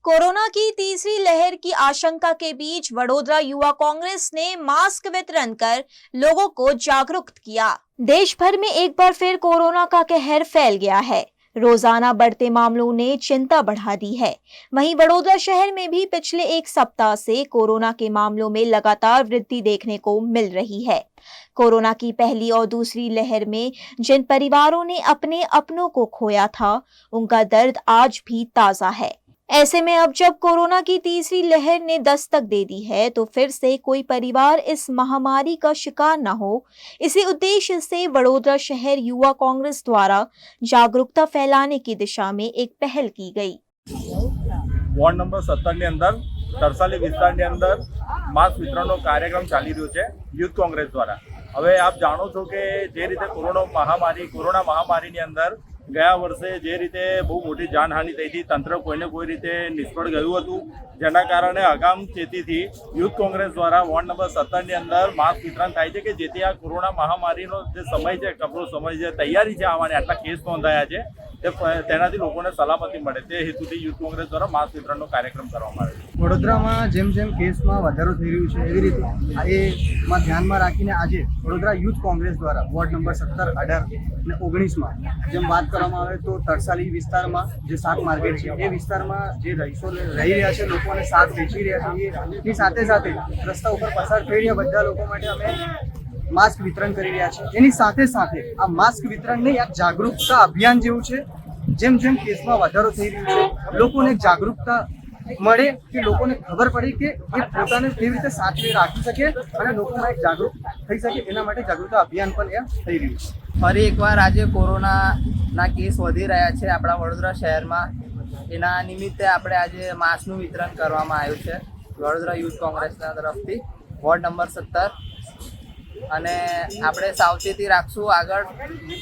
Corona की तीसरी लहर की आशंका के बीच वडोदरा युवा कांग्रेस ने मास्क वितरण कर लोगों को जागरूक किया। देश भर में एक बार फिर कोरोना का कहर फैल गया है। रोजाना बढ़ते मामलों ने चिंता बढ़ा दी है। वहीं वडोदरा शहर में भी पिछले एक सप्ताह से कोरोना के मामलों में लगातार वृद्धि देखने को मिल रही है। कोरोना की पहली और दूसरी लहर में जिन परिवारों ने अपने अपनों को खोया था, उनका दर्द आज भी ताजा है। ऐसे में अब जब कोरोना की तीसरी लहर ने दस्तक दे दी है, तो फिर से कोई परिवार इस महामारी का शिकार न हो, इसी उद्देश्य से वडोदरा शहर युवा कांग्रेस द्वारा जागरूकता फैलाने की दिशा में एक पहल की गई। वॉर्ड नंबर 17 ની અંદર તરસાલી વિસ્તારની અંદર માસ્ક વિતરણનો કાર્યક્રમ ચાલી રહ્યો છે યુથ કોંગ્રેસ દ્વારા। હવે આપ જાણો છો કે જે રીતે કોરોના મહામારીની અંદર ગયા વર્ષે જે રીતે બહુ મોટી જાનહાનિ થઈ હતી, તંત્ર કોઈને કોઈ રીતે નિષ્ફળ ગયું હતું, જેના કારણે અગામચેતીથી યુથ કોંગ્રેસ દ્વારા વોર્ડ નંબર 17 ની અંદર માસ્ક વિતરણ થાય છે કે જેથી આ કોરોના મહામારીનો જે સમય છે, કપરો સમય છે, તૈયારી છે આવવાની, આટલા કેસ નોંધાયા છે, તેનાથી લોકોને સલામતી મળે તે હેતુથી યુથ કોંગ્રેસ દ્વારા માસ્ક વિતરણનો કાર્યક્રમ કરવામાં આવે છે। વડોદરામાં જેમ કેસમાં વધારો થઈ રહ્યું છે, એવી રીતે એમાં ધ્યાનમાં રાખીને આજે વડોદરા યુથ કોંગ્રેસ દ્વારા વોર્ડ નંબર 17, 18 અને 19માં જેમ વાત કરવામાં આવે તો તરસાલી વિસ્તારમાં જે શાક માર્કેટ છે, એ વિસ્તારમાં જે રહીશો રહી રહ્યા છે, લોકોને શાક વેચી રહ્યા છે, એની સાથે સાથે રસ્તા ઉપર પસાર થઈ રહ્યા બધા લોકો માટે અમે માસ્ક વિતરણ કરી રહ્યા છે। એની સાથે સાથે આ માસ્ક વિતરણ નહીં, આ જાગૃતતા અભિયાન જેવું છે। જેમ કેસમાં વધારો થઈ રહ્યો છે, લોકોને જાગૃતતા મળે કે લોકોને ખબર પડે કે એ પોતાને કેવી રીતે સાચવી રાખી શકે અને લોકોમાં એક જાગૃત થઈ શકે, એના માટે જાગૃતતા અભિયાન પણ થઈ રહ્યું છે। ફરી એકવાર આજે કોરોનાના કેસ વધી રહ્યા છે આપણા વડોદરા શહેરમાં। એના નિમિત્તે આપણે આજે માસ્કનું વિતરણ કરવામાં આવ્યું છે વડોદરા યુથ કોંગ્રેસના તરફથી વોર્ડ નંબર 17। અને આપણે સાવચેતી રાખશું, આગળ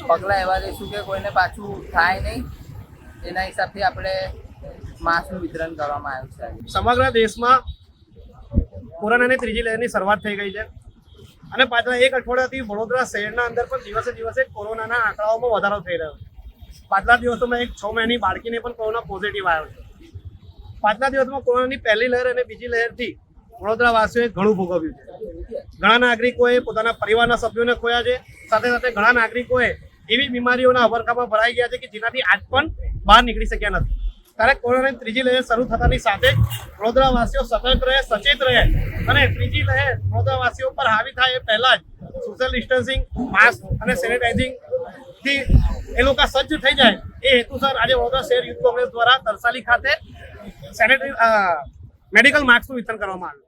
પગલાં એવા લઈશું કે કોઈને પાછું થાય નહીં, એના હિસાબથી આપણે માસ્કનું વિતરણ કરવામાં આવ્યું છે। સમગ્ર દેશમાં કોરોનાની ત્રીજી લહેરની શરૂઆત થઈ ગઈ છે અને પાછલા એક અઠવાડિયાથી વડોદરા શહેરના અંદર પણ દિવસે દિવસે કોરોનાના આંકડાઓમાં વધારો થઈ રહ્યો છે। પાછલા દિવસોમાં એક 6 મહિનાની બાળકીને પણ કોરોના પોઝિટિવ આવ્યો છે। પાછલા દિવસમાં કોરોનાની પહેલી લહેર અને બીજી લહેરથી વડોદરાવાસીઓએ ઘણું ભોગવ્યું છે। ઘણા નાગરિકોએ પોતાના પરિવારના સભ્યોને ખોયા છે, સાથે સાથે ઘણા નાગરિકોએ એવી બીમારીઓના અવરખામાં ભરાઈ ગયા છે કે જેનાથી આજ પણ બહાર નીકળી શક્યા નથી। ત્યારે કોરોનાની ત્રીજી લહેર શરૂ થતાની સાથે જ વડોદરાવાસીઓ સતર્ક રહે, સચેત રહે અને ત્રીજી લહેર વડોદરાવાસીઓ પર હાવી થાય એ પહેલા જ સોશિયલ ડિસ્ટન્સિંગ, માસ્ક અને સેનિટાઇઝિંગથી એ લોકો સજ્જ થઈ જાય એ હેતુસર આજે વડોદરા શહેર યુથ કોંગ્રેસ દ્વારા તરસાલી ખાતે મેડિકલ માસ્કનું વિતરણ કરવામાં આવ્યું।